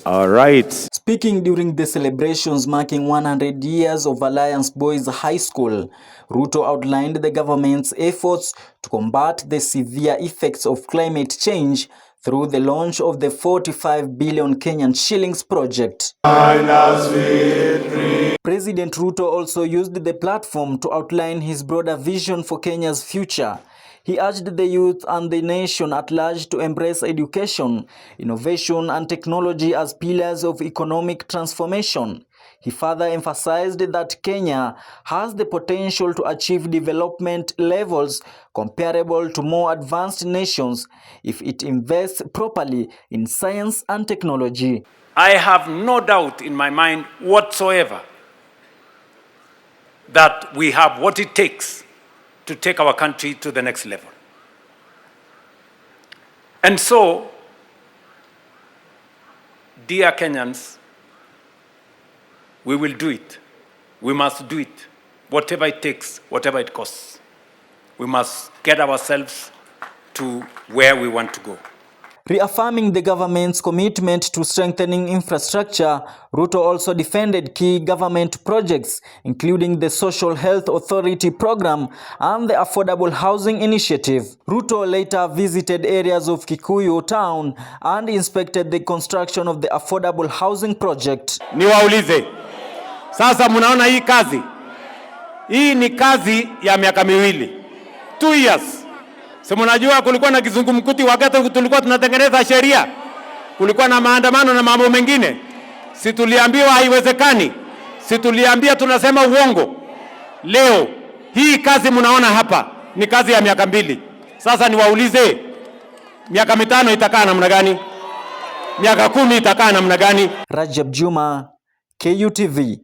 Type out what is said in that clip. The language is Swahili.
All right. Speaking during the celebrations marking 100 years of Alliance Boys High School, Ruto outlined the government's efforts to combat the severe effects of climate change through the launch of the 45 billion Kenyan shillings project. President Ruto also used the platform to outline his broader vision for Kenya's future. He urged the youth and the nation at large to embrace education, innovation and technology as pillars of economic transformation. He further emphasized that Kenya has the potential to achieve development levels comparable to more advanced nations if it invests properly in science and technology. I have no doubt in my mind whatsoever that we have what it takes to take our country to the next level. And so, dear Kenyans, we will do it. We must do it. Whatever it takes, whatever it costs. We must get ourselves to where we want to go. Reaffirming the government's commitment to strengthening infrastructure, Ruto also defended key government projects, including the Social Health Authority program and the Affordable Housing Initiative. Ruto later visited areas of Kikuyu town and inspected the construction of the Affordable Housing project. Niwaulize, sasa munaona hii kazi? Hii ni kazi ya miaka miwili. 2 years. Si mnajua kulikuwa na kizungumkuti wakati tulikuwa tunatengeneza sheria. Kulikuwa na maandamano na mambo mengine. Si tuliambiwa haiwezekani. Si tuliambia tunasema uongo. Leo hii kazi mnaona hapa ni kazi ya miaka 2. Sasa niwaulize, miaka 5 itakaa namna gani? Miaka 10 itakaa namna gani? Rajab Juma, KUTV.